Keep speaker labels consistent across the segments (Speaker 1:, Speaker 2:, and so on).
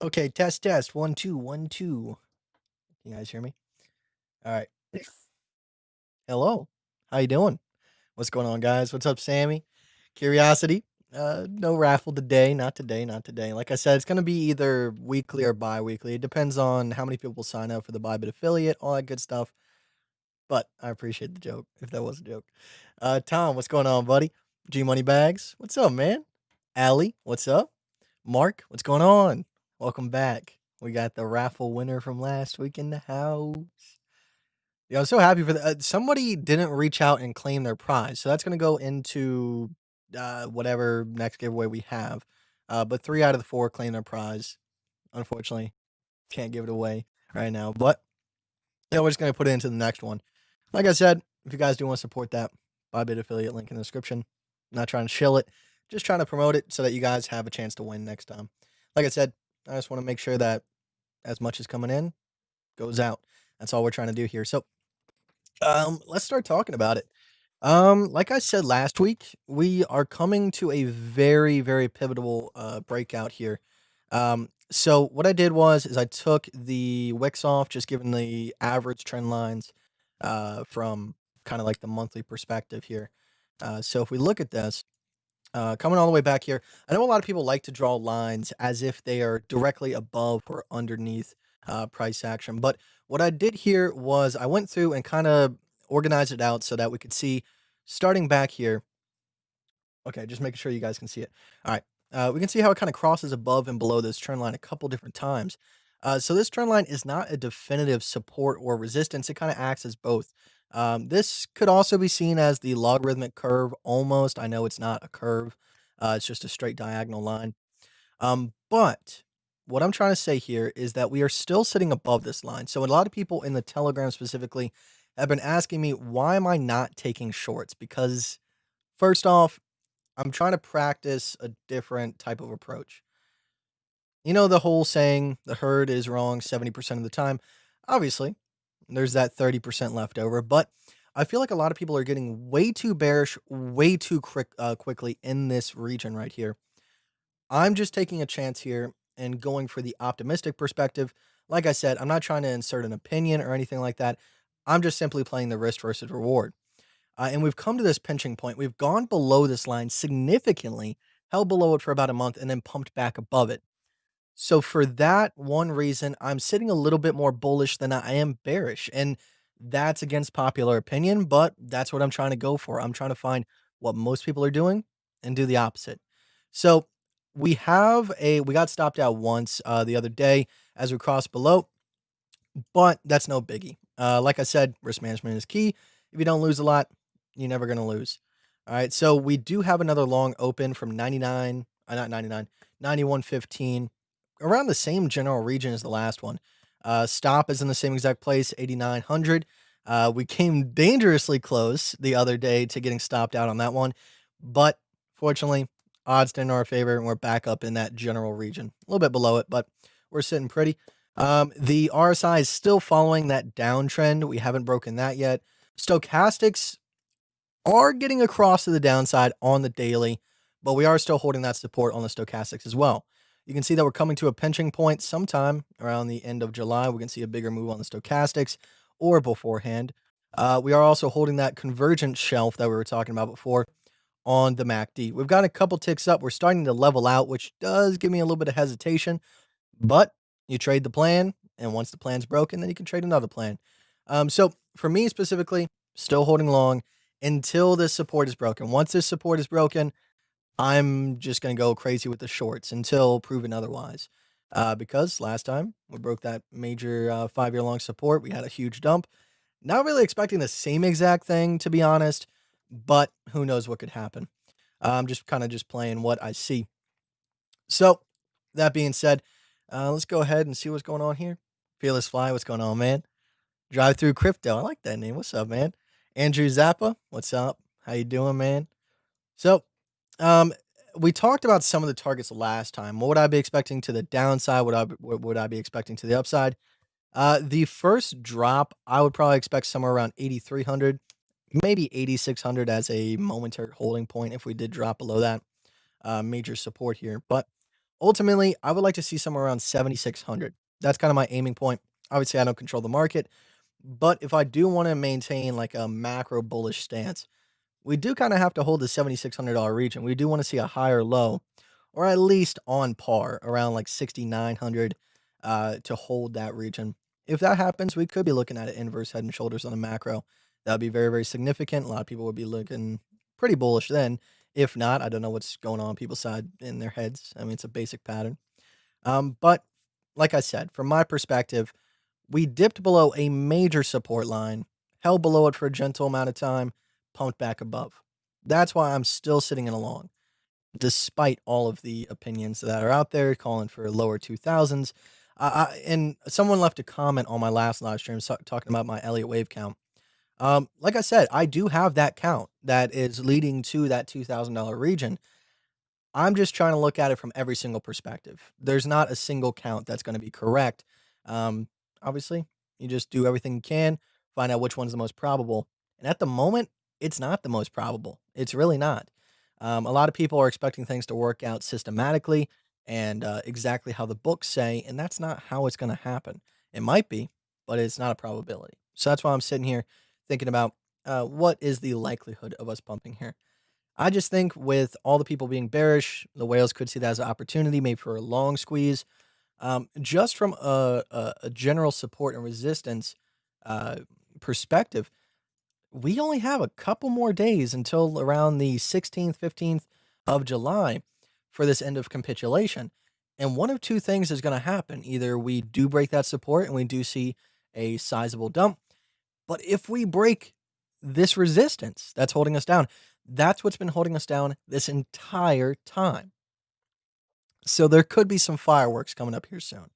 Speaker 1: Okay, test, test. 1, 2, 1, 2. Can you guys hear me? All right. Hello. How you doing? What's going on, guys? What's up, Sammy? Curiosity. No raffle today. Not today. Not today. Like I said, it's gonna be either weekly or bi-weekly. It depends on how many people sign up for the Bybit affiliate, all that good stuff. But I appreciate the joke, if that was a joke. Tom, what's going on, buddy? G Money Bags. What's up, man? Allie, what's up? Mark, what's going on? Welcome back. We got the raffle winner from last week in the house. Yeah, I'm so happy for that. Somebody didn't reach out and claim their prize, so that's gonna go into whatever next giveaway we have. But 3 out of the 4 claim their prize. Unfortunately, can't give it away right now. But yeah, we're just gonna put it into the next one. Like I said, if you guys do want to support that, Bybit affiliate link in the description. Not trying to shill it, just trying to promote it so that you guys have a chance to win next time. Like I said, I just want to make sure that as much as coming in goes out. That's all we're trying to do here. So, let's start talking about it. Like I said last week, we are coming to a very, very pivotal breakout here. So what I did was is I took the wicks off, just given the average trend lines from kind of like the monthly perspective here. So if we look at this, coming all the way back here, I know a lot of people like to draw lines as if they are directly above or underneath price action. But what I did here was I went through and kind of organized it out so that we could see starting back here. Okay, just making sure you guys can see it. All right. We can see how it kind of crosses above and below this trend line a couple different times. So this trend line is not a definitive support or resistance. It kind of acts as both. This could also be seen as the logarithmic curve almost. I know it's not a curve. It's just a straight diagonal line. But what I'm trying to say here is that we are still sitting above this line. So a lot of people in the Telegram specifically have been asking me, why am I not taking shorts? Because first off, I'm trying to practice a different type of approach. You know, the whole saying, the herd is wrong 70% of the time. Obviously, there's that 30% left over, but I feel like a lot of people are getting way too bearish, way too quickly in this region right here. I'm just taking a chance here and going for the optimistic perspective. Like I said, I'm not trying to insert an opinion or anything like that. I'm just simply playing the risk versus reward. And we've come to this pinching point. We've gone below this line significantly, held below it for about a month, and then pumped back above it. So for that one reason, I'm sitting a little bit more bullish than I am bearish. And that's against popular opinion, but that's what I'm trying to go for. I'm trying to find what most people are doing and do the opposite. So we got stopped out once the other day as we crossed below, but that's no biggie. Like I said, risk management is key. If you don't lose a lot, you're never going to lose. All right. So we do have another long open from 99, not 99, 91.15, around the same general region as the last one. Stop is in the same exact place, 8,900. We came dangerously close the other day to getting stopped out on that one. But fortunately, odds in our favor, and we're back up in that general region. A little bit below it, but we're sitting pretty. The RSI is still following that downtrend. We haven't broken that yet. Stochastics are getting across to the downside on the daily, but we are still holding that support on the stochastics as well. You can see that we're coming to a pinching point sometime around the end of July. We can see a bigger move on the stochastics or beforehand. We are also holding that convergence shelf that we were talking about before on the MACD. We've got a couple ticks up. We're starting to level out, which does give me a little bit of hesitation. But you trade the plan, and once the plan's broken, then you can trade another plan. So for me specifically, still holding long until this support is broken. Once this support is broken, I'm just going to go crazy with the shorts until proven otherwise. Because last time we broke that major 5 year long support, we had a huge dump. Not really expecting the same exact thing, to be honest, but who knows what could happen. I'm just kind of just playing what I see. So that being said, let's go ahead and see what's going on here. Fearless Fly, what's going on, man? Drive Through Crypto, I like that name. What's up, man? Andrew Zappa, what's up? How you doing, man? So, um, we talked about some of the targets last time. What would I be expecting to the downside? What would I be expecting to the upside? The first drop, I would probably expect somewhere around 8,300, maybe 8,600 as a momentary holding point if we did drop below that major support here. But ultimately, I would like to see somewhere around 7,600. That's kind of my aiming point. Obviously, I don't control the market, but if I do want to maintain like a macro bullish stance, we do kind of have to hold the $7,600 region. We do want to see a higher low, or at least on par around like 6,900 to hold that region. If that happens, we could be looking at an inverse head and shoulders on the macro. That would be very, very significant. A lot of people would be looking pretty bullish then. If not, I don't know what's going on people's side in their heads. I mean, it's a basic pattern. But like I said, from my perspective, we dipped below a major support line, held below it for a gentle amount of time, pumped back above. That's why I'm still sitting in a long, despite all of the opinions that are out there calling for lower 2000s. And someone left a comment on my last live stream talking about my Elliott wave count. Like I said, I do have that count that is leading to that $2,000 region. I'm just trying to look at it from every single perspective. There's not a single count that's going to be correct. Um, Obviously, you just do everything you can, find out which one's the most probable. And at the moment, it's not the most probable. It's really not. A lot of people are expecting things to work out systematically and exactly how the books say, and that's not how it's going to happen. It might be, but it's not a probability. So that's why I'm sitting here thinking about what is the likelihood of us pumping here. I just think with all the people being bearish, the whales could see that as an opportunity, maybe for a long squeeze. Just from a general support and resistance uh, perspective, we only have a couple more days until around the 16th, 15th of July for this end of capitulation. And one of two things is going to happen. Either we do break that support and we do see a sizable dump, but if we break this resistance that's holding us down, that's what's been holding us down this entire time. So there could be some fireworks coming up here soon.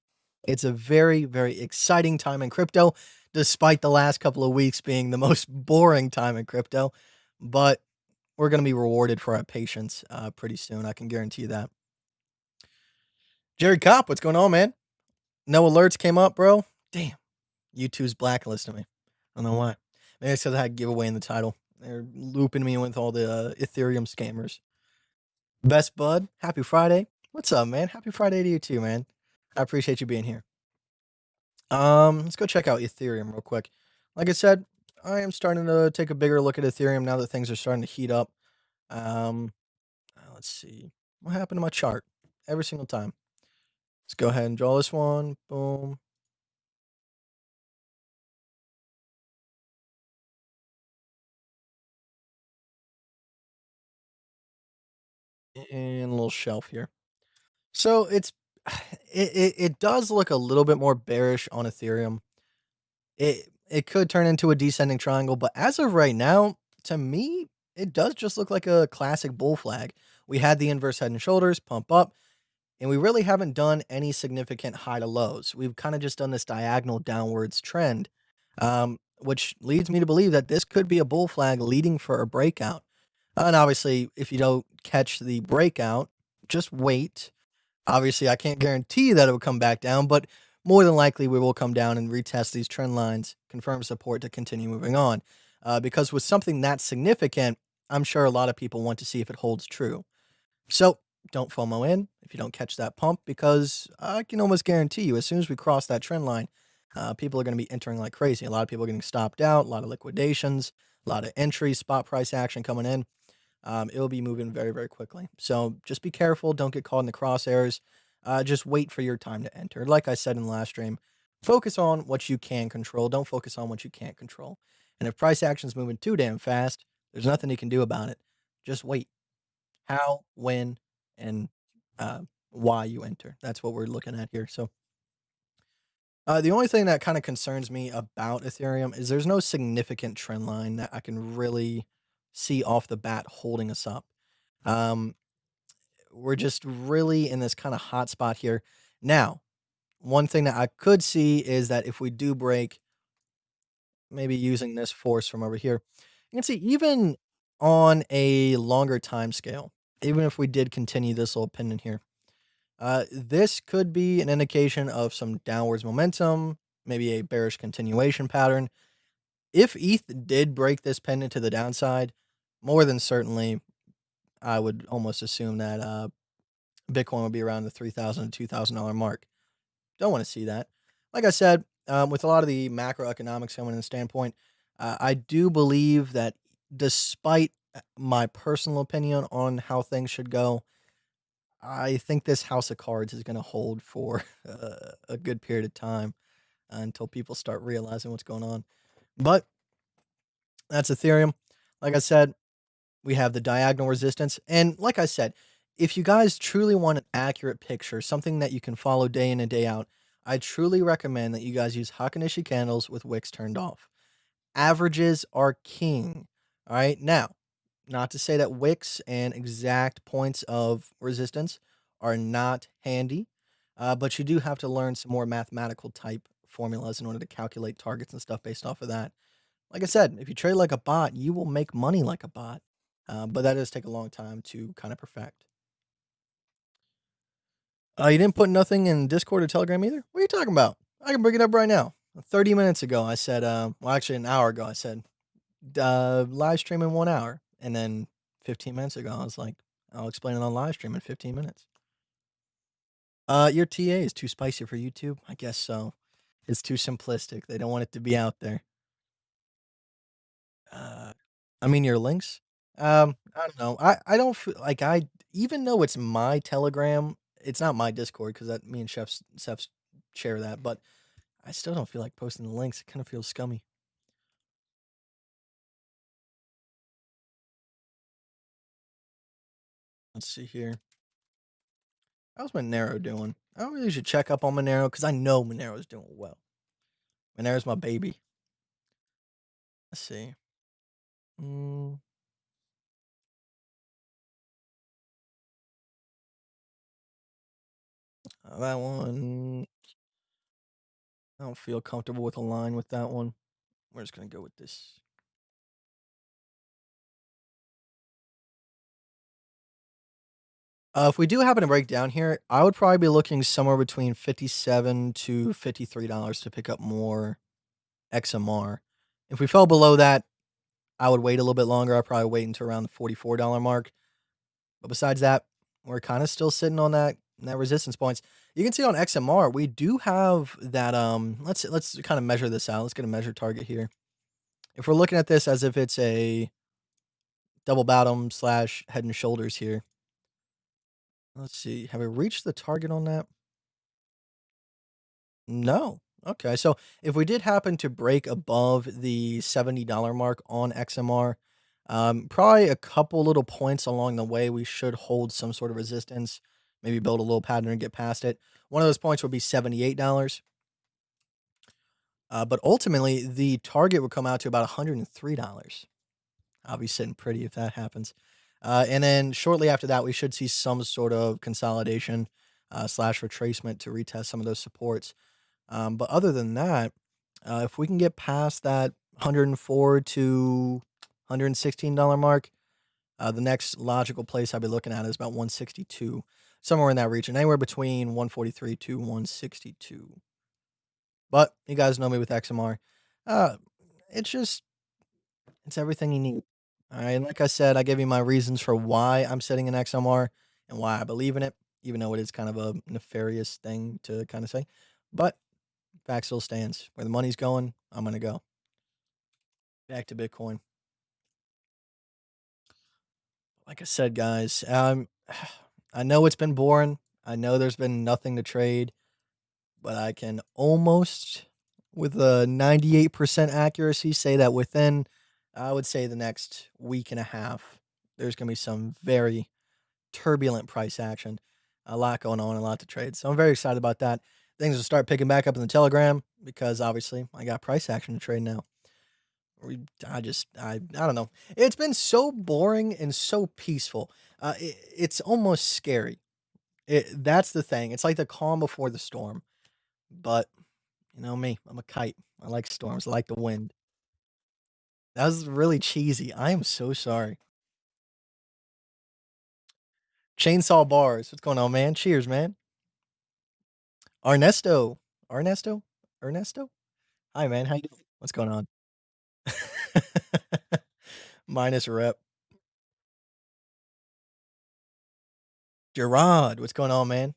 Speaker 1: It's a very, very exciting time in crypto, despite the last couple of weeks being the most boring time in crypto. But we're going to be rewarded for our patience pretty soon. I can guarantee you that. Jerry Cop, what's going on, man? No alerts came up, bro. Damn. YouTube's blacklisting me. I don't know why. Maybe it's because I had giveaway in the title. They're looping me with all the Ethereum scammers. Best bud, happy Friday. What's up, man? Happy Friday to you too, man. I appreciate you being here. Let's go check out Ethereum real quick. Like I said, I am starting to take a bigger look at Ethereum now that things are starting to heat up. Um, let's see. What happened to my chart? Every single time. Let's go ahead and draw this one. Boom. And a little shelf here. So it's it does look a little bit more bearish on Ethereum. It could turn into a descending triangle, but as of right now, to me, it does just look like a classic bull flag. We had the inverse head and shoulders pump up, and we really haven't done any significant high to lows. We've kind of just done this diagonal downwards trend, which leads me to believe that this could be a bull flag leading for a breakout. And obviously, if you don't catch the breakout, just wait. Obviously, I can't guarantee that it will come back down, but more than likely we will come down and retest these trend lines, confirm support to continue moving on. Because with something that significant, I'm sure a lot of people want to see if it holds true. So don't FOMO in if you don't catch that pump, because I can almost guarantee you, as soon as we cross that trend line, people are going to be entering like crazy. A lot of people are getting stopped out, a lot of liquidations, a lot of entries, spot price action coming in. It'll be moving very, very quickly. So just be careful. Don't get caught in the crosshairs. Just wait for your time to enter. Like I said in the last stream, focus on what you can control. Don't focus on what you can't control. And if price action's moving too damn fast, there's nothing you can do about it. Just wait. How, when, and uh, why you enter. That's what we're looking at here. So the only thing that kind of concerns me about Ethereum is there's no significant trend line that I can really see off the bat holding us up. Um, we're just really in this kind of hot spot here. Now, one thing that I could see is that if we do break, maybe using this force from over here, you can see even on a longer time scale, even if we did continue this little pendant here, this could be an indication of some downwards momentum, maybe a bearish continuation pattern. If ETH did break this pendant to the downside, more than certainly, I would almost assume that Bitcoin would be around the $3,000 to $2,000 mark. Don't want to see that. Like I said, with a lot of the macroeconomics coming in the standpoint, I do believe that despite my personal opinion on how things should go, I think this house of cards is going to hold for a good period of time until people start realizing what's going on. But that's Ethereum. Like I said, we have the diagonal resistance. And like I said, if you guys truly want an accurate picture, something that you can follow day in and day out, I truly recommend that you guys use Hakonishi candles with wicks turned off. Averages are king. All right. Now, not to say that wicks and exact points of resistance are not handy, but you do have to learn some more mathematical type formulas in order to calculate targets and stuff based off of that. Like I said, if you trade like a bot, you will make money like a bot. But that does take a long time to kind of perfect. You didn't put nothing in Discord or Telegram either? What are you talking about? I can bring it up right now. 30 minutes ago, I said, well, actually, an hour ago, I said, live stream in 1 hour. And then 15 minutes ago, I was like, I'll explain it on live stream in 15 minutes. Your TA is too spicy for YouTube? I guess so. It's too simplistic. They don't want it to be out there. Uh, I mean, your links. I don't know. I don't feel like even though it's my Telegram, it's not my Discord because that me and Chefs share that. But I still don't feel like posting the links. It kind of feels scummy. Let's see here. How's Monero doing? I really should check up on Monero because I know Monero's doing well. Monero's my baby. Let's see. Mm, that one. I don't feel comfortable with a line with that one. We're just gonna go with this. If we do happen to break down here, I would probably be looking somewhere between $57 to $53 to pick up more XMR. If we fell below that, I would wait a little bit longer. I'd probably wait until around the $44 mark. But besides that, we're kind of still sitting on that resistance points. You can see on XMR, we do have that let's kind of measure this out. Let's get a measure target here. If we're looking at this as if it's a double bottom slash head and shoulders here. Let's see. Have we reached the target on that? No. Okay. So if we did happen to break above the $70 mark on XMR, probably a couple little points along the way, we should hold some sort of resistance, maybe build a little pattern and get past it. One of those points would be $78. But ultimately, the target would come out to about $103. I'll be sitting pretty if that happens. And then shortly after that, we should see some sort of consolidation slash retracement to retest some of those supports. But other than that, if we can get past that 104 to $116 mark, the next logical place I'd be looking at is about 162, somewhere in that region, anywhere between 143 to 162. But you guys know me with XMR. Uh, it's just it's everything you need. All right, like I said, I gave you my reasons for why I'm sitting in XMR and why I believe in it, even though it is kind of a nefarious thing to kind of say. But fact still stands. Where the money's going, I'm gonna go. Back to Bitcoin. Like I said, guys, I know it's been boring. I know there's been nothing to trade, but I can almost, with a 98% accuracy, say that within, I would say, the next week and a half, there's gonna be some very turbulent price action. A lot going on, a lot to trade. So I'm very excited about that. Things will start picking back up in the Telegram because obviously I got price action to trade now. I don't know. It's been so boring and so peaceful. It's almost scary. That's the thing. It's like the calm before the storm. But you know me, I'm a kite. I like storms. I like the wind. That was really cheesy. I am so sorry. Chainsaw bars. What's going on, man? Cheers, man. Ernesto. Ernesto? Ernesto? Hi, man. How you doing? What's going on? Minus rep. Gerard, what's going on, man?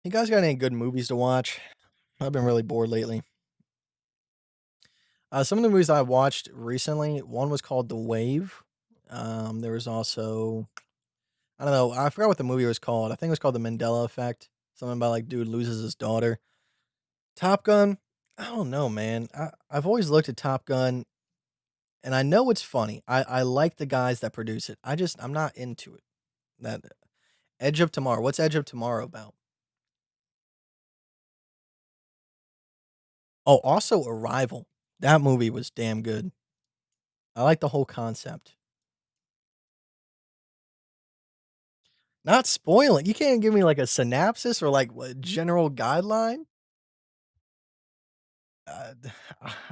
Speaker 1: You guys got any good movies to watch? I've been really bored lately. Some of the movies I watched recently, one was called The Wave. There was also, I don't know, I forgot what the movie was called. I think it was called The Mandela Effect. Something about like dude loses his daughter. Top Gun, I don't know, man. I've always looked at Top Gun and I know it's funny. I like the guys that produce it. I'm not into it. That Edge of Tomorrow. What's Edge of Tomorrow about? Oh, also Arrival. That movie was damn good. I like the whole concept. Not spoiling. You can't give me like a synopsis or like what general guideline. Uh,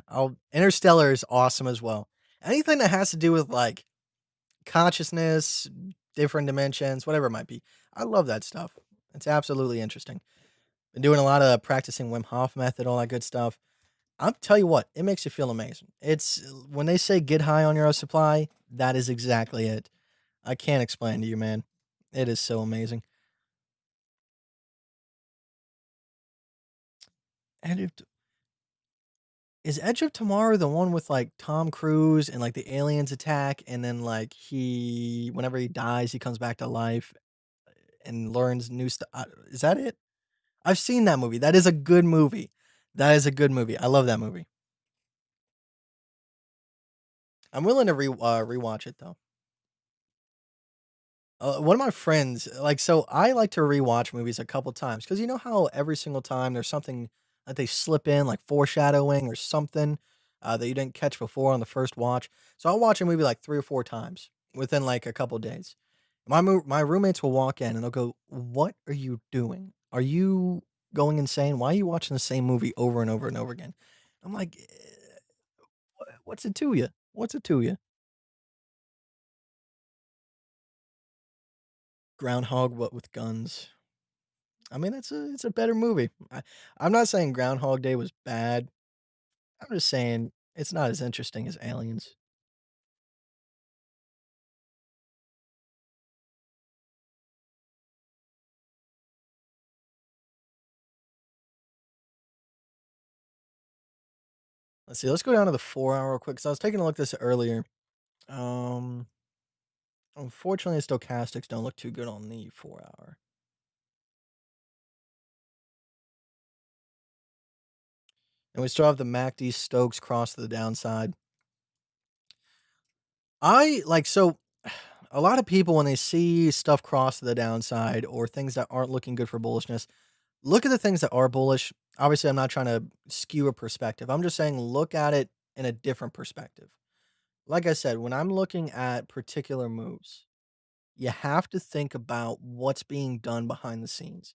Speaker 1: I'll Interstellar is awesome as well. Anything that has to do with like consciousness, different dimensions, whatever it might be. I love that stuff. It's absolutely interesting. Been doing a lot of practicing Wim Hof method, all that good stuff. I'll tell you what, it makes you feel amazing. It's when they say get high on your own supply, that is exactly it. I can't explain to you, man. It is so amazing. And is Edge of Tomorrow the one with like Tom Cruise and like the aliens attack and then like he whenever he dies he comes back to life and learns new stuff? Is that it? I've seen that movie. That is a good movie. That is a good movie. I love that movie. I'm willing to rewatch it though. One of my friends, like, so I like to rewatch movies a couple times because you know how every single time there's something that they slip in, like foreshadowing or something that you didn't catch before on the first watch. So I'll watch a movie like 3 or 4 times within like a couple days. My roommates will walk in and they'll go, "What are you doing? Are you going insane? Why are you watching the same movie over and over and over again?" I'm like, What's it to you? What's it to you?" Groundhog, what with guns? I mean, it's a better movie. I'm not saying Groundhog Day was bad. I'm just saying it's not as interesting as Aliens. Let's see. Let's go down to the 4 hour real quick. Cause I was taking a look at this earlier. Um, Unfortunately, stochastics don't look too good on the 4 hour. And we still have the MACD Stokes cross to the downside. I like so a lot of people when they see stuff cross to the downside or things that aren't looking good for bullishness, look at the things that are bullish. Obviously, I'm not trying to skew a perspective. I'm just saying look at it in a different perspective. Like I said, when I'm looking at particular moves, you have to think about what's being done behind the scenes.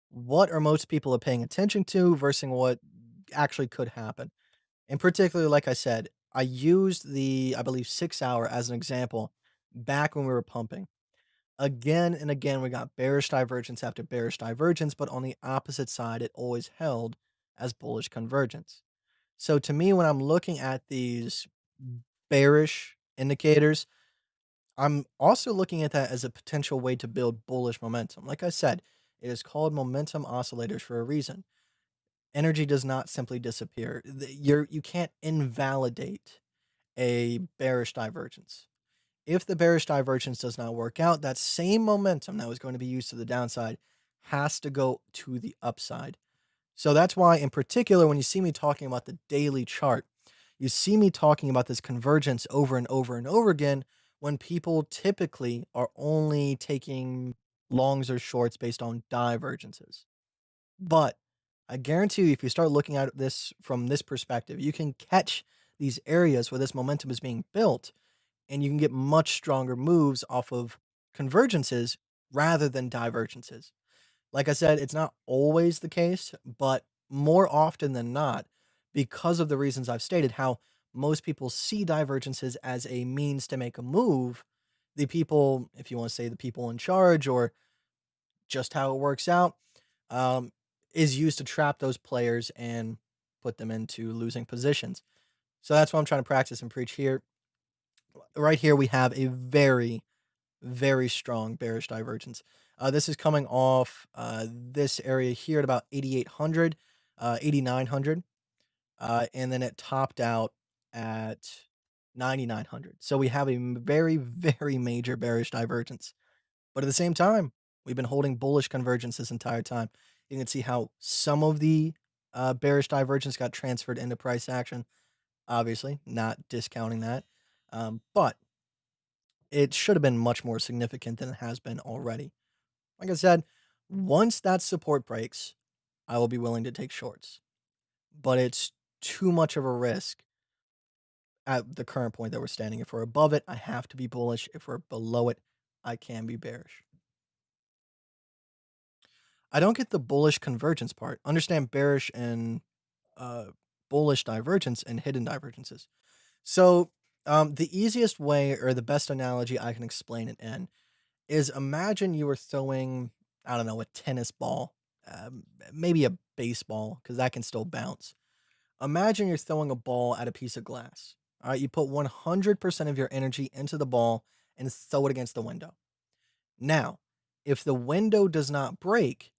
Speaker 1: What are most people are paying attention to versus what actually could happen. And particularly, like I said, I used the, I believe, 6 hour as an example back when we were pumping. Again and again, we got bearish divergence after bearish divergence, but on the opposite side, it always held as bullish convergence. So to me, when I'm looking at these bearish indicators, I'm also looking at that as a potential way to build bullish momentum. Like I said, it is called momentum oscillators for a reason. Energy does not simply disappear. You can't invalidate a bearish divergence. If the bearish divergence does not work out, that same momentum that was going to be used to the downside has to go to the upside. So that's why, in particular, when you see me talking about the daily chart, you see me talking about this convergence over and over and over again when people typically are only taking longs or shorts based on divergences. But I guarantee you, if you start looking at this from this perspective, you can catch these areas where this momentum is being built and you can get much stronger moves off of convergences rather than divergences. Like I said, it's not always the case, but more often than not, because of the reasons I've stated, how most people see divergences as a means to make a move, the people, if you want to say the people in charge or just how it works out, um, is used to trap those players and put them into losing positions. So that's what I'm trying to practice and preach here. Right here, we have a very, very strong bearish divergence. This is coming off this area here at about 8,800, 8,900, and then it topped out at 9,900. So we have a very, very major bearish divergence. But at the same time, we've been holding bullish convergence this entire time. You can see how some of the bearish divergence got transferred into price action. Obviously, not discounting that. But it should have been much more significant than it has been already. Like I said, once that support breaks, I will be willing to take shorts, but it's too much of a risk at the current point that we're standing. If we're above it, I have to be bullish. If we're below it, I can be bearish. I don't get the bullish convergence part. Understand bearish and uh, bullish divergence and hidden divergences. So, the easiest way or the best analogy I can explain it in is imagine you were throwing, I don't know, a tennis ball, maybe a baseball, because that can still bounce. Imagine you're throwing a ball at a piece of glass. All right, you put 100% of your energy into the ball and throw it against the window. Now, if the window does not break,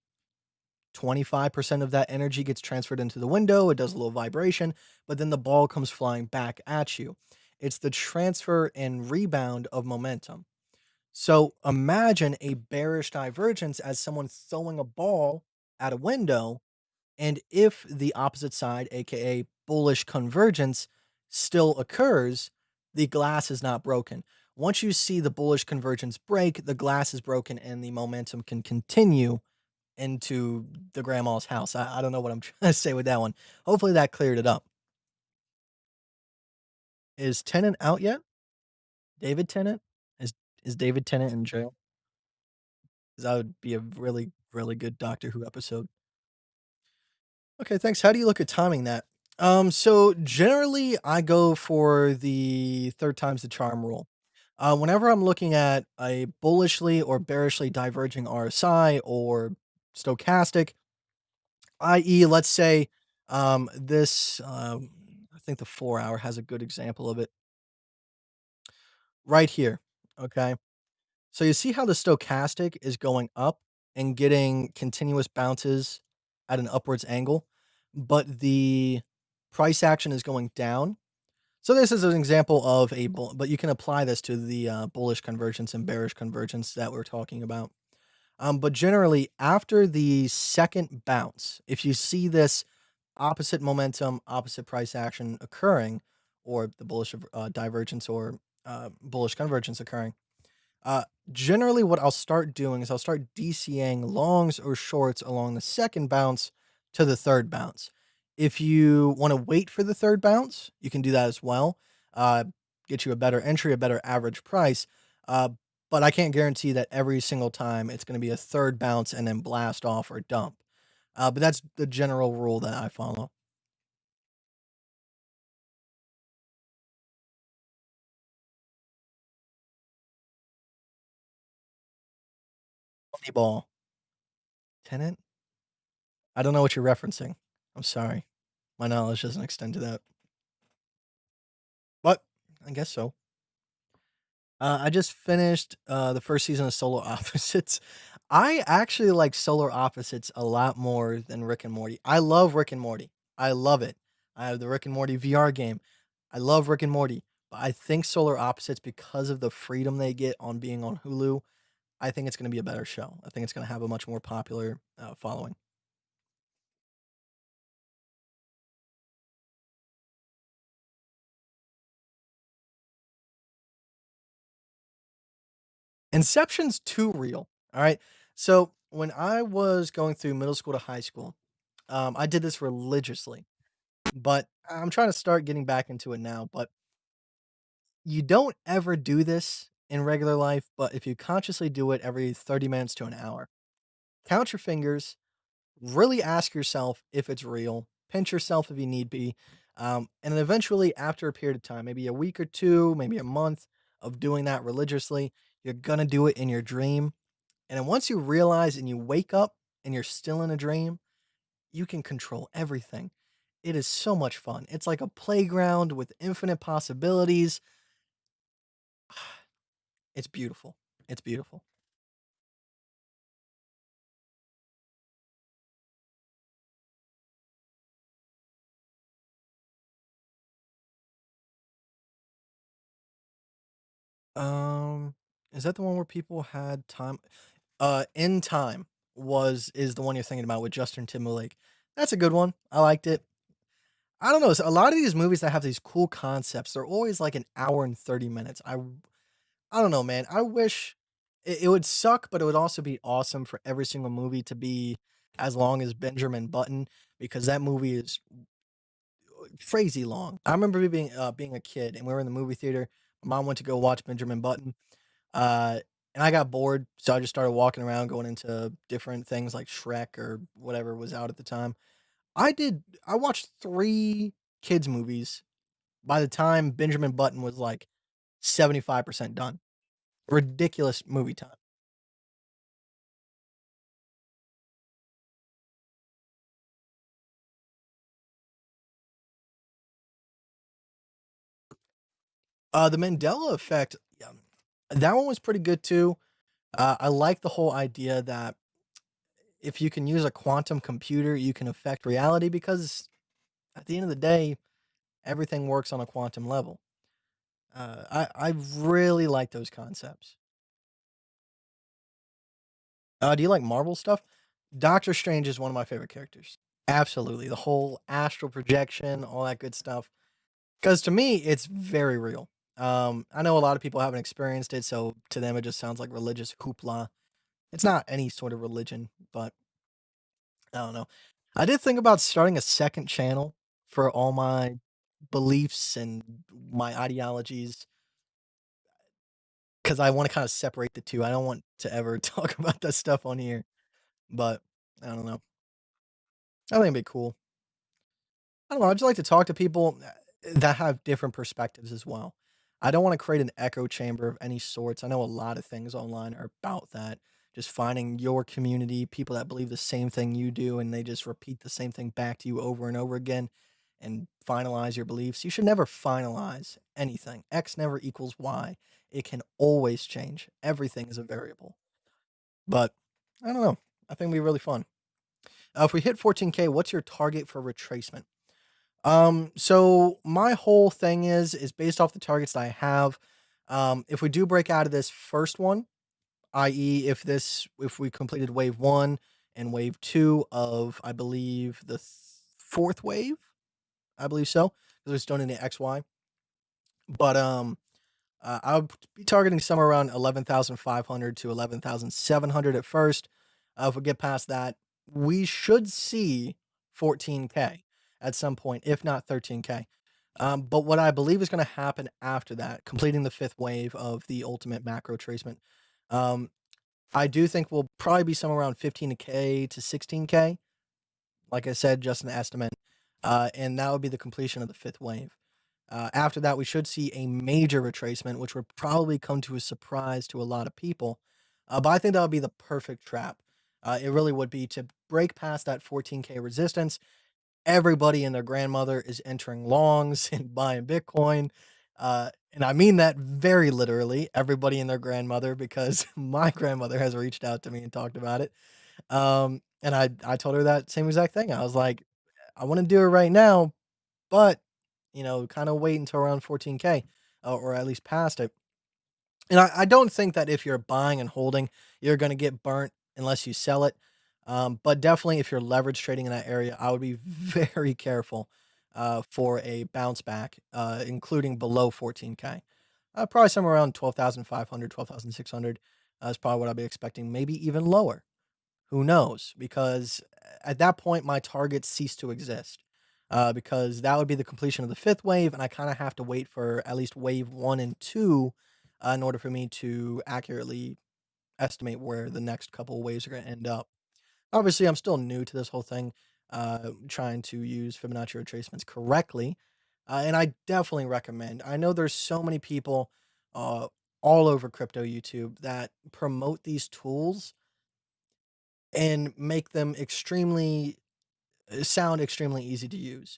Speaker 1: 25% of that energy gets transferred into the window. It does a little vibration, but then the ball comes flying back at you. It's the transfer and rebound of momentum. So imagine a bearish divergence as someone throwing a ball at a window. And if the opposite side, aka bullish convergence, still occurs, the glass is not broken. Once you see the bullish convergence break, the glass is broken and the momentum can continue into the grandma's house. I don't know what I'm trying to say with that one. Hopefully that cleared it up. Is Tennant out yet? David Tennant? Is David Tennant in jail? 'Cause that would be a really, really good Doctor Who episode. Okay, thanks. How do you look at timing that? So generally I go for the third time's the charm rule. Whenever I'm looking at a bullishly or bearishly diverging RSI or stochastic, i.e., let's say this, I think the 4 hour has a good example of it right here. Okay. So you see how the stochastic is going up and getting continuous bounces at an upwards angle, but the price action is going down. So this is an example of a bull, but you can apply this to the bullish convergence and bearish convergence that we're talking about. But generally, after the second bounce, if you see this opposite momentum, opposite price action occurring, or the bullish divergence or bullish convergence occurring, uh, generally, what I'll start doing is I'll start DCAing longs or shorts along the second bounce to the third bounce. If you want to wait for the third bounce, you can do that as well. Uh, get you a better entry, a better average price. Uh, but I can't guarantee that every single time it's going to be a third bounce and then blast off or dump. But that's the general rule that I follow. Ball tenant. I don't know what you're referencing. I'm sorry. My knowledge doesn't extend to that. But I guess so. I just finished the first season of Solar Opposites. I actually like Solar Opposites a lot more than Rick and Morty. I love Rick and Morty. I love it. I have the Rick and Morty VR game. I love Rick and Morty, but I think Solar Opposites, because of the freedom they get on being on Hulu, I think it's going to be a better show. I think it's going to have a much more popular following. Inception's too real. All right. So when I was going through middle school to high school, I did this religiously. But I'm trying to start getting back into it now, but you don't ever do this in regular life, but if you consciously do it every 30 minutes to an hour, count your fingers, really ask yourself if it's real, pinch yourself if you need be, and then eventually, after a period of time, maybe a week or two, maybe a month of doing that religiously, you're gonna do it in your dream. And then once you realize and you wake up and you're still in a dream, you can control everything. It is so much fun. It's like a playground with infinite possibilities. It's beautiful. It's beautiful. Um, is that the one where people had time? In Time was is the one you're thinking about with Justin Timberlake. That's a good one. I liked it. I don't know. A lot of these movies that have these cool concepts, they're always like an hour and 30 minutes. I don't know, man. I wish it would suck, but it would also be awesome for every single movie to be as long as Benjamin Button because that movie is crazy long. I remember being a kid and we were in the movie theater. My mom went to go watch Benjamin Button. Uh, and I got bored, so I just started walking around, going into different things like Shrek or whatever was out at the time. I watched 3 kids movies by the time Benjamin Button was, like, 75% done. Ridiculous movie time. The Mandela Effect, that one was pretty good too. I like the whole idea that if you can use a quantum computer, you can affect reality because at the end of the day, everything works on a quantum level. I really like those concepts. Do you like Marvel stuff? Doctor Strange is one of my favorite characters. Absolutely, the whole astral projection, all that good stuff. Because to me, it's very real. I know a lot of people haven't experienced it, so to them it just sounds like religious hoopla. It's not any sort of religion, but I don't know. I did think about starting a second channel for all my beliefs and my ideologies because I want to kind of separate the two. I don't want to ever talk about that stuff on here, but I don't know. I think it'd be cool. I don't know. I just like to talk to people that have different perspectives as well. I don't want to create an echo chamber of any sorts. I know a lot of things online are about that. Just finding your community, people that believe the same thing you do, and they just repeat the same thing back to you over and over again and finalize your beliefs. You should never finalize anything. X never equals Y. It can always change. Everything is a variable. But I don't know. I think it'd be really fun. If we hit 14K, what's your target for retracement? So my whole thing is based off the targets that I have. If we do break out of this first one, i.e., if we completed wave one and wave two of I believe the fourth wave, I believe so, because we're still in the XY. But I would be targeting somewhere around 11,500 to 11,700 at first. If we get past that, we should see 14K at some point, if not 13K. But what I believe is going to happen after that, completing the fifth wave of the ultimate macro tracement, um, I do think we'll probably be somewhere around 15K to 16K. Like I said, just an estimate. And that would be the completion of the fifth wave. After that, we should see a major retracement, which would probably come to a surprise to a lot of people. But I think that would be the perfect trap. It really would be to break past that 14K resistance. Everybody and their grandmother is entering longs and buying Bitcoin. And I mean that very literally, everybody and their grandmother, because my grandmother has reached out to me and talked about it. And I told her that same exact thing. I was like, I want to do it right now, but kind of wait until around 14K or at least past it. And I don't think that if you're buying and holding, you're going to get burnt unless you sell it. But definitely, if you're leverage trading in that area, I would be very careful for a bounce back, including below 14K. Probably somewhere around 12,500, 12,600 is probably what I'll be expecting, maybe even lower. Who knows? Because at that point, my targets cease to exist. Because that would be the completion of the fifth wave, and I kind of have to wait for at least wave one and two in order for me to accurately estimate where the next couple of waves are going to end up. Obviously, I'm still new to this whole thing, trying to use Fibonacci retracements correctly, and I definitely recommend. I know there's so many people uh, all over crypto YouTube that promote these tools and make them sound extremely easy to use.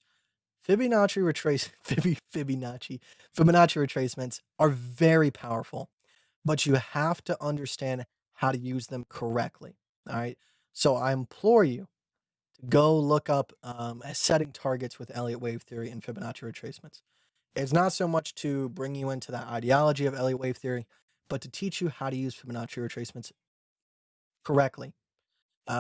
Speaker 1: Fibonacci retrace Fibonacci retracements are very powerful, but you have to understand how to use them correctly. All right. So I implore you to go look up setting targets with Elliott wave theory and Fibonacci retracements. It's not so much to bring you into that ideology of Elliott wave theory, but to teach you how to use Fibonacci retracements correctly.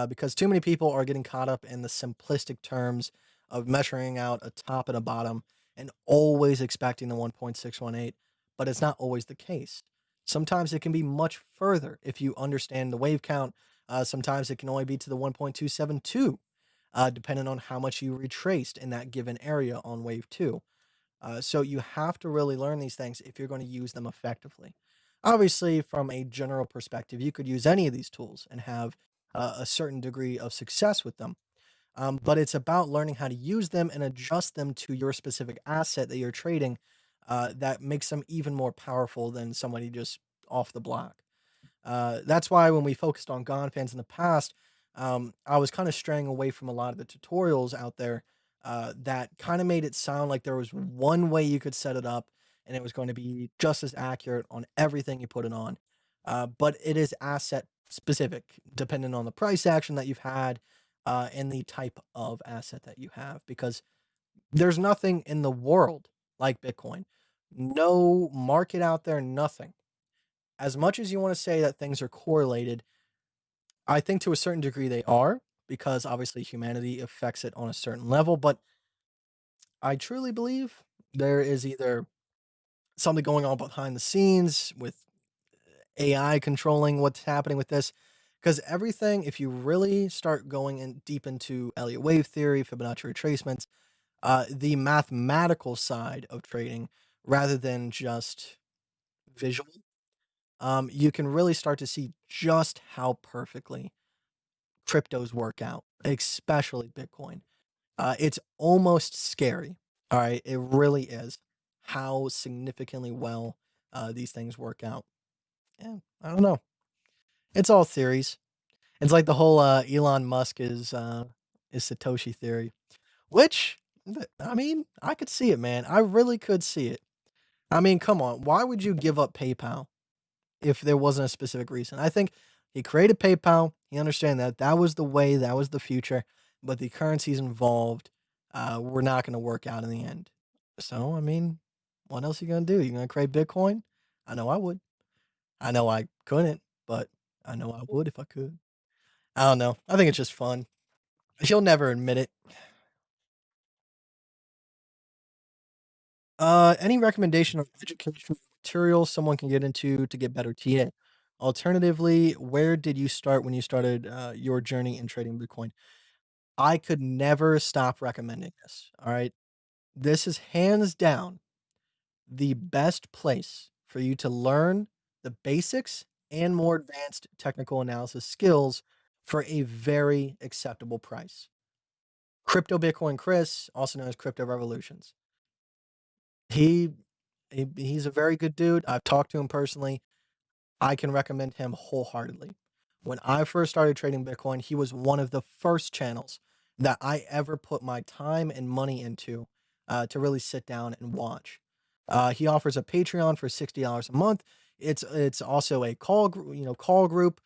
Speaker 1: Because too many people are getting caught up in the simplistic terms of measuring out a top and a bottom and always expecting the 1.618, but it's not always the case. Sometimes it can be much further if you understand the wave count. Sometimes it can only be to the 1.272, depending on how much you retraced in that given area on wave two. So you have to really learn these things if you're going to use them effectively. Obviously, from a general perspective, you could use any of these tools and have a certain degree of success with them. But it's about learning how to use them and adjust them to your specific asset that you're trading. That makes them even more powerful than somebody just off the block. That's why when we focused on GON fans in the past, I was kind of straying away from a lot of the tutorials out there that kind of made it sound like there was one way you could set it up and it was going to be just as accurate on everything you put it on. But it is asset specific, depending on the price action that you've had and the type of asset that you have, because there's nothing in the world like Bitcoin. No market out there, nothing. As much as you want to say that things are correlated, I think to a certain degree they are, because obviously humanity affects it on a certain level. But I truly believe there is either something going on behind the scenes with AI controlling what's happening with this. Because everything, if you really start going in deep into Elliott wave theory, Fibonacci retracements, the mathematical side of trading, rather than just visual, you can really start to see just how perfectly cryptos work out, especially Bitcoin. It's almost scary. All right, it really is how significantly well these things work out. And I don't know. It's all theories. It's like the whole Elon Musk is Satoshi theory, which I mean, I could see it, man. I really could see it. I mean, come on, why would you give up PayPal if there wasn't a specific reason? I think he created PayPal. He understand that that was the way, that was the future, but the currencies involved were not going to work out in the end. So, I mean, what else are you going to do? You going to create Bitcoin? I know I would. I know I couldn't, but I know I would if I could. I don't know. I think it's just fun. She'll never admit it. Any recommendation on educational material someone can get into to get better TA? Alternatively, where did you start when you started your journey in trading Bitcoin? I could never stop recommending this. All right. This is hands down the best place for you to learn the basics and more advanced technical analysis skills for a very acceptable price. Crypto Bitcoin Chris, also known as Crypto Revolutions. He, he's a very good dude. I've talked to him personally. I can recommend him wholeheartedly. When I first started trading Bitcoin, he was one of the first channels that I ever put my time and money into to really sit down and watch. He offers a Patreon for $60 a month. It's also a call group,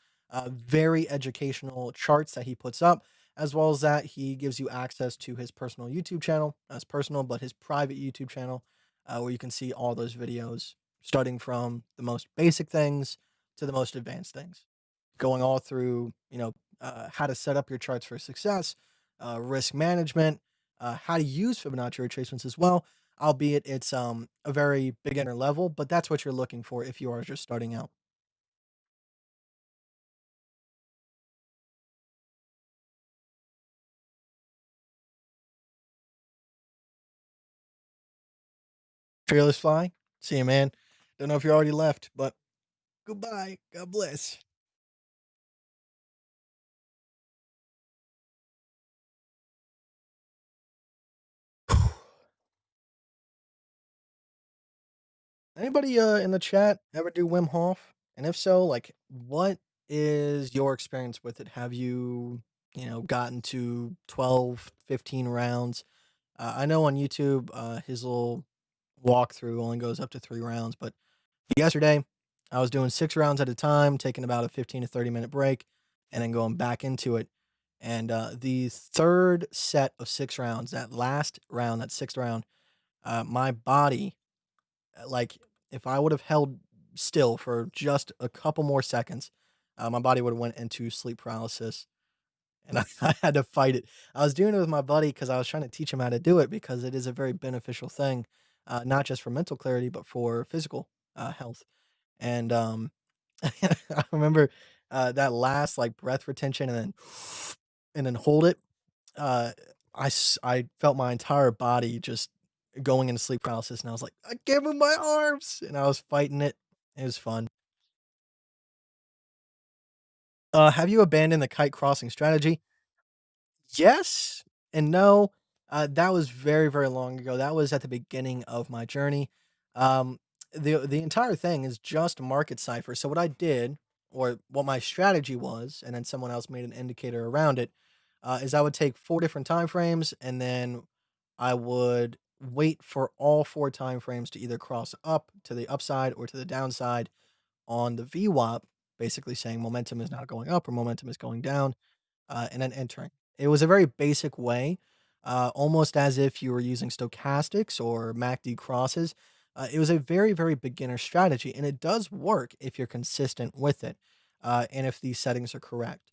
Speaker 1: very educational charts that he puts up, as well as that he gives you access to his personal YouTube channel, as personal, but his private YouTube channel, where you can see all those videos, starting from the most basic things to the most advanced things, going all through, how to set up your charts for success, risk management, how to use Fibonacci retracements as well, albeit it's a very beginner level, but that's what you're looking for if you are just starting out. Fearless Fly, see you, man. Don't know if you're already left, but goodbye. God bless. Anybody in the chat ever do Wim Hof? And if so, like, what is your experience with it? Have you, gotten to 12, 15 rounds? I know on YouTube, his little walkthrough only goes up to 3 rounds, but yesterday I was doing 6 rounds at a time, taking about a 15 to 30 minute break, and then going back into it. And the third set of 6 rounds, that last round, that sixth round, my body, like, if I would have held still for just a couple more seconds, my body would have went into sleep paralysis, and I had to fight it. I was doing it with my buddy because I was trying to teach him how to do it because it is a very beneficial thing, not just for mental clarity, but for physical health. And I remember that last like breath retention and then hold it. Uh, I felt my entire body just going into sleep paralysis, and I was like, I can't move my arms, and I was fighting it. It was fun. Have you abandoned the kite crossing strategy? Yes and no. That was very, very long ago. That was at the beginning of my journey. Um, the entire thing is just market cipher. So what I did, or what my strategy was, and then someone else made an indicator around it, is I would take 4 different time frames, and then I would wait for all 4 time frames to either cross up to the upside or to the downside on the VWAP, basically saying momentum is not going up or momentum is going down, and then entering. It was a very basic way, almost as if you were using stochastics or MACD crosses. It was a very, very beginner strategy, and it does work if you're consistent with it, and if these settings are correct.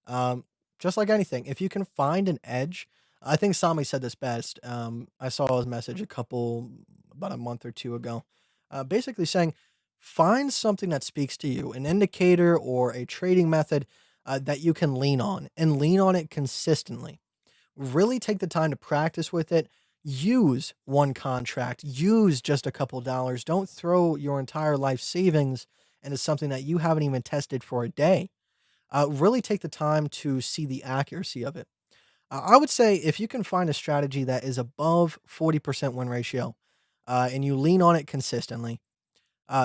Speaker 1: Um, just like anything, if you can find an edge, I think Sami said this best. I saw his message about a month or two ago, basically saying, find something that speaks to you, an indicator or a trading method that you can lean on and lean on it consistently. Really take the time to practice with it. Use one contract, use just a couple dollars. Don't throw your entire life savings into something that you haven't even tested for a day. Really take the time to see the accuracy of it. I would say if you can find a strategy that is above 40% win ratio, and you lean on it consistently,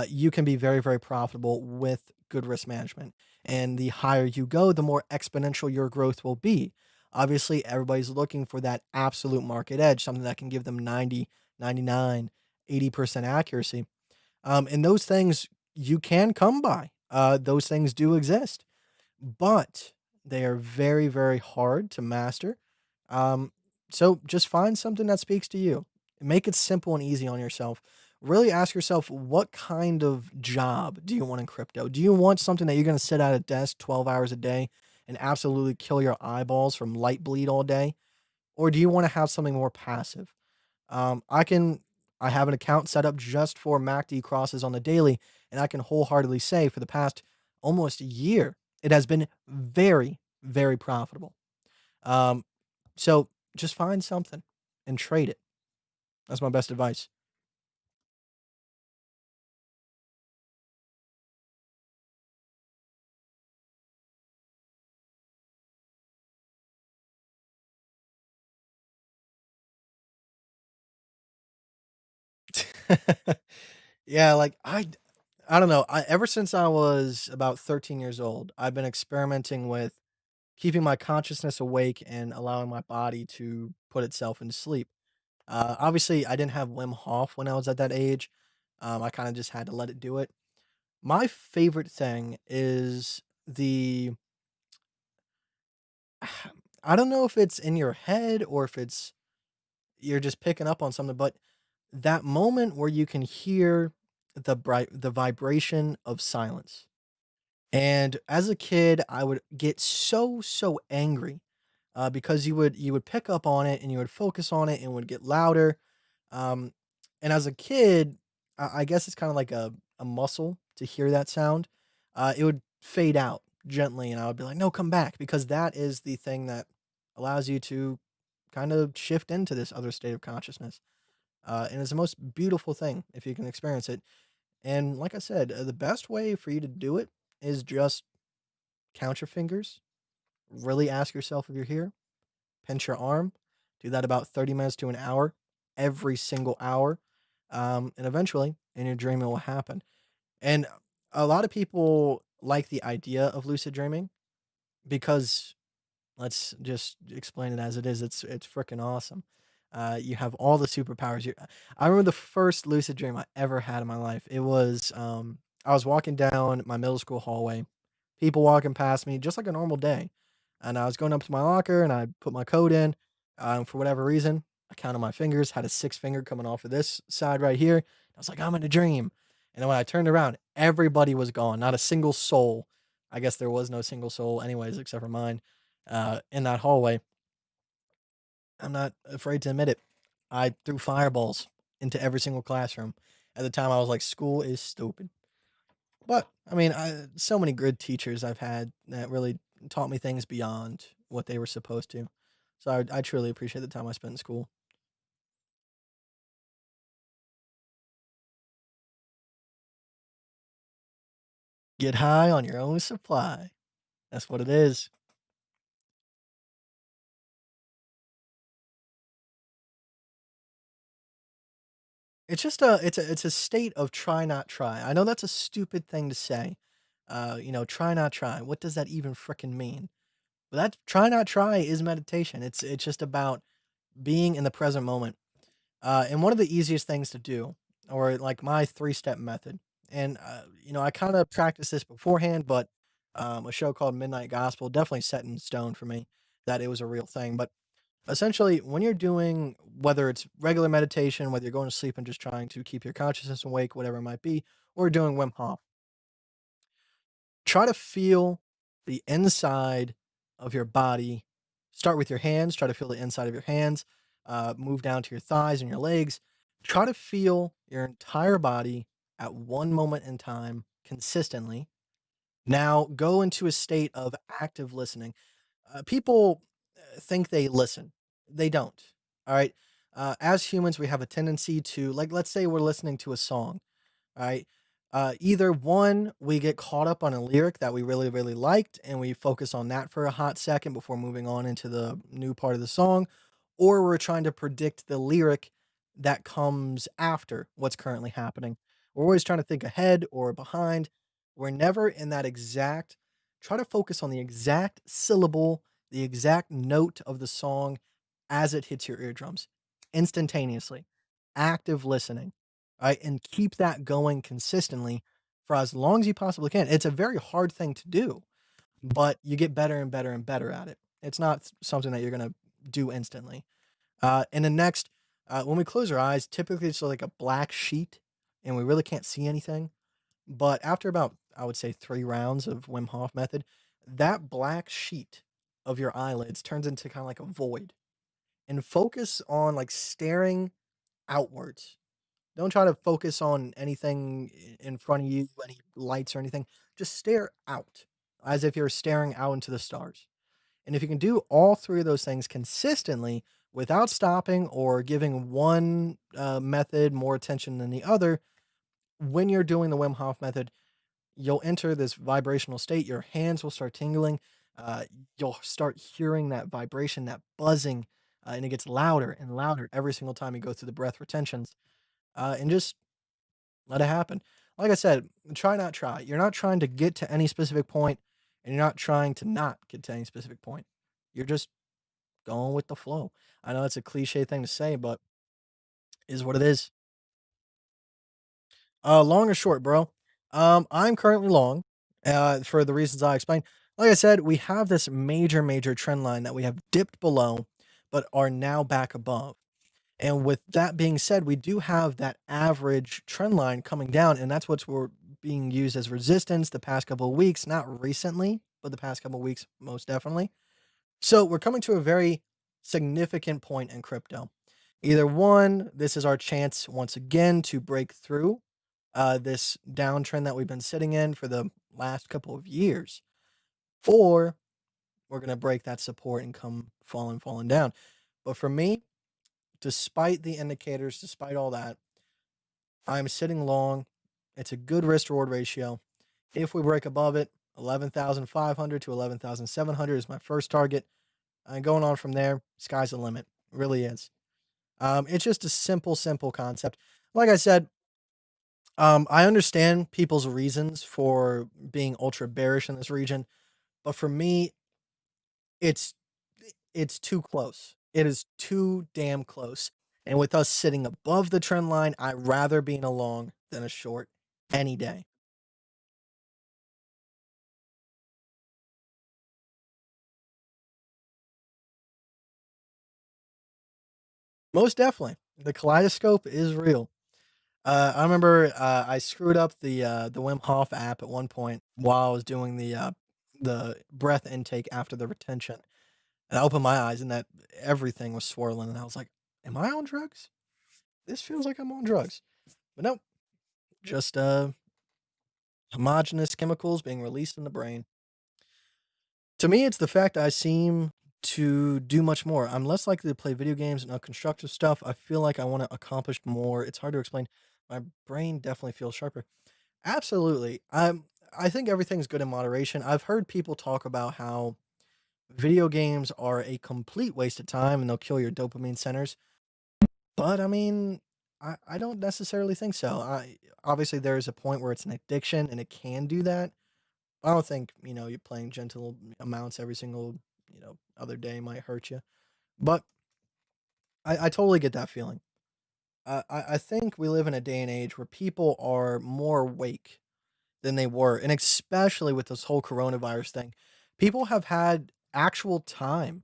Speaker 1: you can be very, very profitable with good risk management. And the higher you go, the more exponential your growth will be. Obviously, everybody's looking for that absolute market edge, something that can give them 90, 99, 80% accuracy. And those things you can come by. Those things do exist, but they are very, very hard to master. Um, so just find something that speaks to you. Make it simple and easy on yourself. Really ask yourself, what kind of job do you want in crypto? Do you want something that you're going to sit at a desk 12 hours a day and absolutely kill your eyeballs from light bleed all day? Or do you want to have something more passive? Um, I can I have an account set up just for MACD crosses on the daily, and I can wholeheartedly say for the past almost a year, it has been very, very profitable. Um, so just find something and trade it. That's my best advice. Yeah, like I don't know. Ever since I was about 13 years old, I've been experimenting with keeping my consciousness awake and allowing my body to put itself into sleep. Obviously, I didn't have Wim Hof when I was at that age. I kind of just had to let it do it. My favorite thing is I don't know if it's in your head or if it's you're just picking up on something, but that moment where you can hear the vibration of silence. And as a kid, I would get so angry, because you would pick up on it and you would focus on it and would get louder. Um, and as a kid, I guess it's kind of like a muscle to hear that sound. It would fade out gently, and I would be like, "No, come back," because that is the thing that allows you to kind of shift into this other state of consciousness. And it's the most beautiful thing if you can experience it. And like I said, the best way for you to do it is just count your fingers, really ask yourself if you're here, pinch your arm, do that about 30 minutes to an hour, every single hour. And eventually, in your dream, it will happen. And a lot of people like the idea of lucid dreaming because let's just explain it as it is. It's freaking awesome. You have all the superpowers. I remember the first lucid dream I ever had in my life. It was I was walking down my middle school hallway, people walking past me just like a normal day, and I was going up to my locker and I put my coat in. For whatever reason, I counted my fingers, had a six finger coming off of this side right here. I was like, I'm in a dream. And then when I turned around, everybody was gone. Not a single soul. I guess there was no single soul, anyways, except for mine, in that hallway. I'm not afraid to admit it. I threw fireballs into every single classroom. At the time, I was like, school is stupid. But I mean, so many good teachers I've had that really taught me things beyond what they were supposed to. So I truly appreciate the time I spent in school. Get high on your own supply. That's what it is. It's a state of try not try. I know that's a stupid thing to say. Try not try. What does that even frickin' mean? But that try not try is meditation. It's just about being in the present moment. And one of the easiest things to do, or like my three-step method, and I kind of practiced this beforehand, but a show called Midnight Gospel definitely set in stone for me that it was a real thing. But essentially, when you're doing whether it's regular meditation, whether you're going to sleep and just trying to keep your consciousness awake, whatever it might be, or doing Wim Hof, try to feel the inside of your body. Start with your hands, try to feel the inside of your hands, move down to your thighs and your legs. Try to feel your entire body at one moment in time consistently. Now go into a state of active listening. People think they listen, they don't. All right. As humans, we have a tendency to, like, let's say we're listening to a song. Right? Either one, we get caught up on a lyric that we really, really liked, and we focus on that for a hot second before moving on into the new part of the song, or we're trying to predict the lyric that comes after what's currently happening. We're always trying to think ahead or behind. We're never in that exact, try to focus on the exact syllable, the exact note of the song as it hits your eardrums instantaneously. Active listening, right? And keep that going consistently for as long as you possibly can. It's a very hard thing to do, but you get better and better and better at it. It's not something that you're going to do instantly. And then next, when we close our eyes, typically it's like a black sheet and we really can't see anything. But after about, I would say, 3 rounds of Wim Hof method, that black sheet of your eyelids turns into kind of like a void, and focus on like staring outwards. Don't try to focus on anything in front of you, any lights or anything. Just stare out as if you're staring out into the stars. And if you can do all three of those things consistently without stopping or giving one method more attention than the other, when you're doing the Wim Hof method, you'll enter this vibrational state. Your hands will start tingling. Uh, you'll start hearing that vibration, that buzzing, and it gets louder and louder every single time you go through the breath retentions. And just let it happen. Like I said, try not try. You're not trying to get to any specific point, and you're not trying to not get to any specific point. You're just going with the flow. I know it's a cliche thing to say, but is what it is. Long or short, bro? I'm currently long, for the reasons I explained. Like I said, we have this major, major trend line that we have dipped below, but are now back above. And with that being said, we do have that average trend line coming down, and that's what's we're being used as resistance the past couple of weeks, not recently, but the past couple of weeks, most definitely. So we're coming to a very significant point in crypto. Either one, this is our chance once again to break through this downtrend that we've been sitting in for the last couple of years, or we're going to break that support and come falling down. But for me, despite the indicators, despite all that, I'm sitting long. It's a good risk reward ratio. If we break above it, 11,500 to 11,700 is my first target. And going on from there, sky's the limit. It really is. It's just a simple, simple concept. Like I said, I understand people's reasons for being ultra bearish in this region, but for me, it's it's too close. It is too damn close. And with us sitting above the trend line, I'd rather be in a long than a short any day. Most definitely. The kaleidoscope is real. I remember, I screwed up the Wim Hof app at one point while I was doing the breath intake after the retention, and I opened my eyes and that everything was swirling, and I was like, "Am I on drugs? This feels like I'm on drugs." But nope, just, homogeneous chemicals being released in the brain. To me, it's the fact I seem to do much more. I'm less likely to play video games and unconstructive stuff. I feel like I wanna accomplish more. It's hard to explain. My brain definitely feels sharper. Absolutely. I think everything's good in moderation. I've heard people talk about how video games are a complete waste of time and they'll kill your dopamine centers. But I mean, I don't necessarily think so. I obviously there's a point where it's an addiction and it can do that. I don't think, you're playing gentle amounts every single, other day might hurt you. But I totally get that feeling. I think we live in a day and age where people are more awake than they were, and especially with this whole coronavirus thing. People have had actual time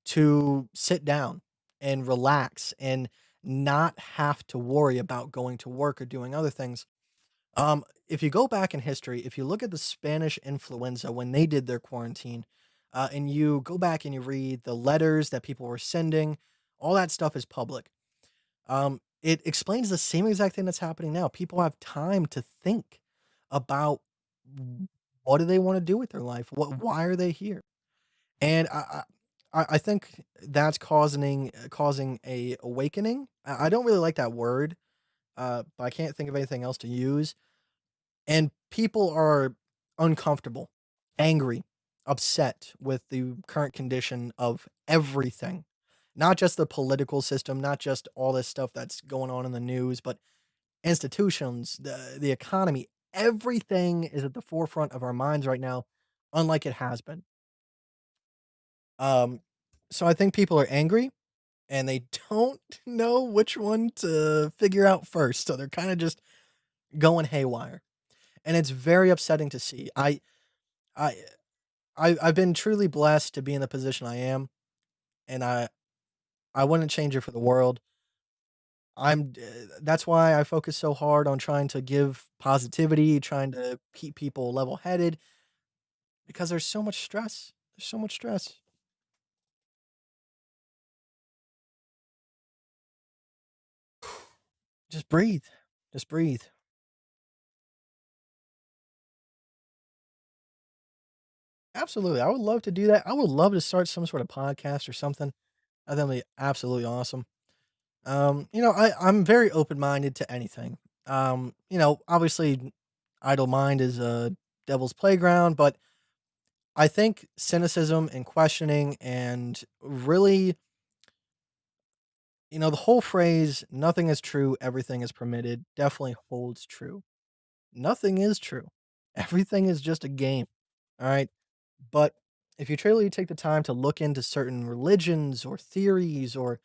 Speaker 1: to sit down and relax and not have to worry about going to work or doing other things. If you go back in history, if you look at the Spanish influenza when they did their quarantine, and you go back and you read the letters that people were sending, all that stuff is public. It explains the same exact thing that's happening now. People have time to think about what do they want to do with their life? Why are they here? And I think that's causing a awakening. I don't really like that word, but I can't think of anything else to use. And people are uncomfortable, angry, upset with the current condition of everything. Not just the political system, not just all this stuff that's going on in the news, but institutions, the economy, everything is at the forefront of our minds right now, unlike it has been. Um, so I think people are angry and they don't know which one to figure out first. So they're kind of just going haywire. And it's very upsetting to see. I I've been truly blessed to be in the position I am, and I wouldn't change it for the world. That's why I focus so hard on trying to give positivity, trying to keep people level-headed because there's so much stress. There's so much stress. Just breathe. Just breathe. Absolutely. I would love to do that. I would love to start some sort of podcast or something. I think that'd be absolutely awesome. I'm very open-minded to anything. Obviously idle mind is a devil's playground, but I think cynicism and questioning and really, the whole phrase nothing is true, everything is permitted definitely holds true. Nothing is true. Everything is just a game. All right. But if you truly take the time to look into certain religions or theories or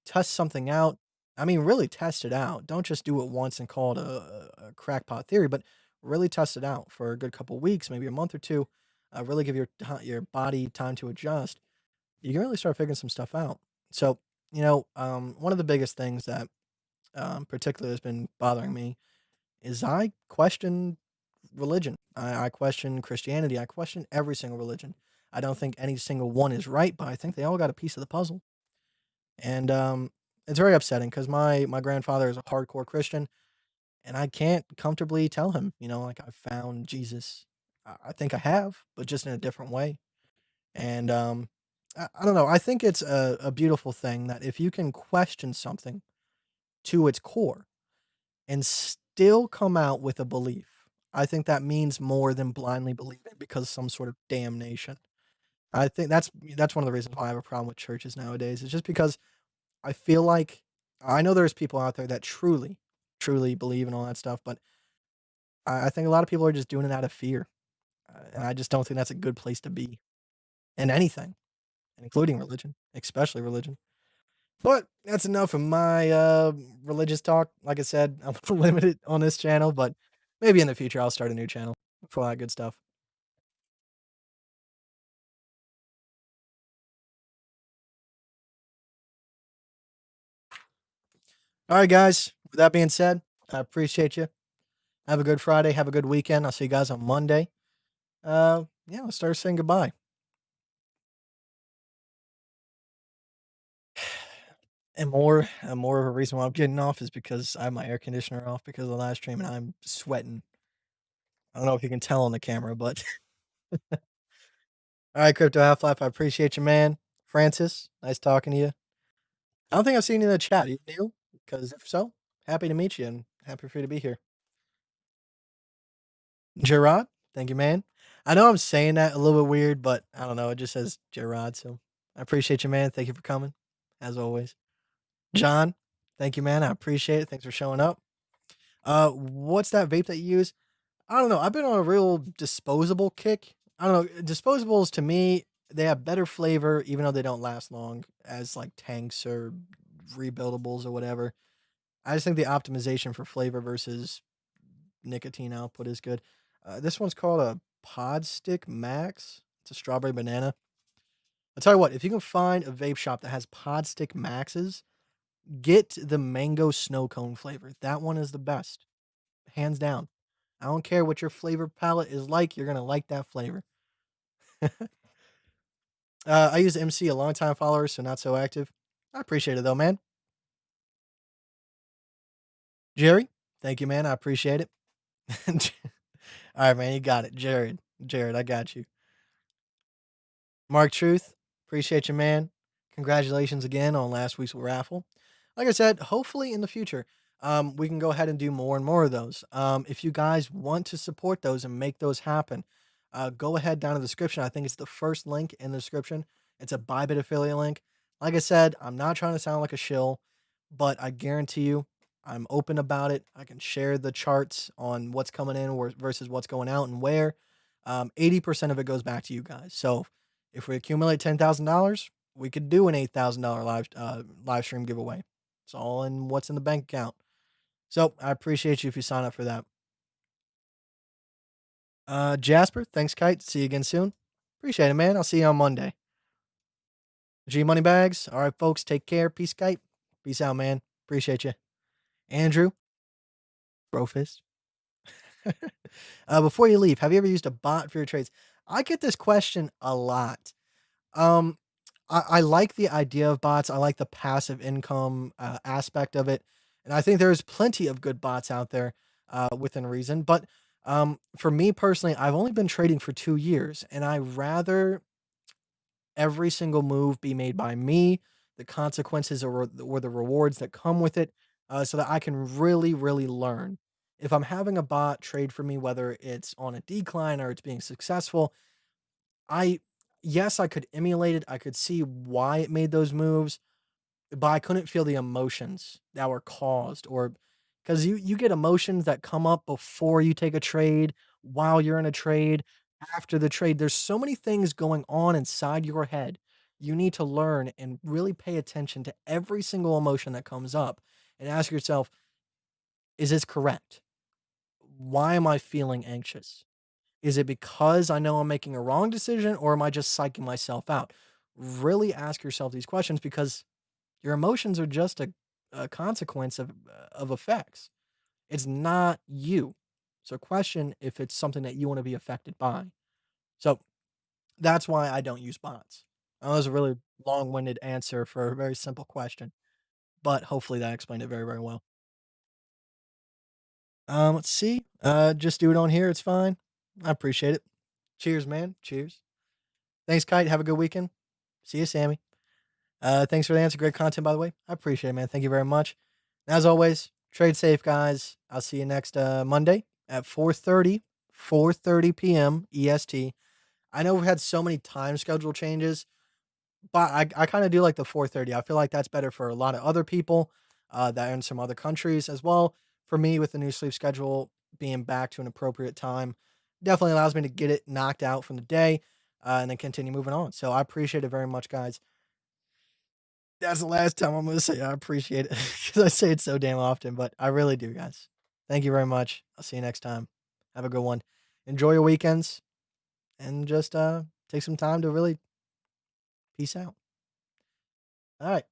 Speaker 1: test something out, I mean, really test it out. Don't just do it once and call it a crackpot theory, but really test it out for a good couple weeks, maybe a month or two. Really give your body time to adjust. You can really start figuring some stuff out. So, one of the biggest things that particularly has been bothering me is I question religion. I question Christianity. I question every single religion. I don't think any single one is right, but I think they all got a piece of the puzzle. And it's very upsetting because my grandfather is a hardcore Christian, and I can't comfortably tell him, like I found Jesus. I think I have, but just in a different way. And I don't know. I think it's a beautiful thing that if you can question something to its core and still come out with a belief. I think that means more than blindly believing because of some sort of damnation. I think that's one of the reasons why I have a problem with churches nowadays. It's just because I feel like I know there's people out there that truly believe in all that stuff, but I think a lot of people are just doing it out of fear, and I just don't think that's a good place to be in anything, including religion, especially religion. But that's enough of my religious talk. Like I said, I'm limited on this channel, but maybe in the future I'll start a new channel for all that good stuff. All right, guys. With that being said, I appreciate you. Have a good Friday. Have a good weekend. I'll see you guys on Monday. Yeah, let's start saying goodbye. And more of a reason why I'm getting off is because I have my air conditioner off because of the live stream and I'm sweating. I don't know if you can tell on the camera, but all right, Crypto Half Life. I appreciate you, man. Francis, nice talking to you. I don't think I've seen you in the chat. You new? Because if so, happy to meet you and happy for you to be here. Gerard, thank you, man. I know I'm saying that a little bit weird, but I don't know. It just says Gerard, so I appreciate you, man. Thank you for coming, as always. John, thank you, man. I appreciate it. Thanks for showing up. What's that vape that you use? I don't know. I've been on a real disposable kick. I don't know. Disposables to me, they have better flavor, even though they don't last long as like tanks or rebuildables or whatever. I just think the optimization for flavor versus nicotine output is good. This one's called a Pod Stick Max. It's a strawberry banana. I'll tell you what, if you can find a vape shop that has Pod Stick Maxes, get the mango snow cone flavor. That one is the best, hands down. I don't care what your flavor palette is like, you're gonna like that flavor. I use MC, a longtime follower, so not so active. I appreciate it though, man. Jerry, thank you, man. I appreciate it. All right, man, you got it. Jared, I got you. Mark Truth, appreciate you, man. Congratulations again on last week's raffle. Like I said, hopefully in the future, we can go ahead and do more and more of those. If you guys want to support those and make those happen, go ahead down in the description. I think it's the first link in the description. It's a Bybit affiliate link. Like I said, I'm not trying to sound like a shill, but I guarantee you, I'm open about it. I can share the charts on what's coming in versus what's going out and where. 80% of it goes back to you guys. So if we accumulate $10,000, we could do an $8,000 live stream giveaway. It's all in what's in the bank account. So I appreciate you if you sign up for that. Jasper, thanks, Kite. See you again soon. Appreciate it, man. I'll see you on Monday. G Money Bags. All right, folks. Take care. Peace, Kite. Peace out, man. Appreciate you. Andrew, Brofist. Before you leave, have you ever used a bot for your trades? I get this question a lot. Um, I like the idea of bots. I like the passive income aspect of it, and I think there's plenty of good bots out there within reason. But for me personally, I've only been trading for 2 years, and I rather every single move be made by me, the consequences or the rewards that come with it, so that I can really, really learn. If I'm having a bot trade for me, whether it's on a decline or it's being successful, I yes, I could emulate it. I could see why it made those moves, but I couldn't feel the emotions that were caused or because you get emotions that come up before you take a trade, while you're in a trade, after the trade. There's so many things going on inside your head. You need to learn and really pay attention to every single emotion that comes up and ask yourself, is this correct? Why am I feeling anxious? Is it because I know I'm making a wrong decision or am I just psyching myself out? Really ask yourself these questions because your emotions are just a consequence of effects. It's not you. So question if it's something that you want to be affected by. So that's why I don't use bots. That was a really long-winded answer for a very simple question, but hopefully that explained it very, very well. Let's see. Just do it on here. It's fine. I appreciate it. Cheers, man. Cheers. Thanks, Kite. Have a good weekend. See you, Sammy. Thanks for the answer. Great content, by the way. I appreciate it, man. Thank you very much. As always, trade safe, guys. I'll see you next Monday at 4:30 p.m. EST. I know we've had so many time schedule changes, but I kind of do like the 4:30. I feel like that's better for a lot of other people that are in some other countries as well. For me, with the new sleep schedule being back to an appropriate time, definitely allows me to get it knocked out from the day and then continue moving on. So I appreciate it very much, guys. That's the last time I'm gonna say I appreciate it because I say it so damn often, but I really do, guys. Thank you very much. I'll see you next time. Have a good one. Enjoy your weekends and just take some time to really peace out. All right.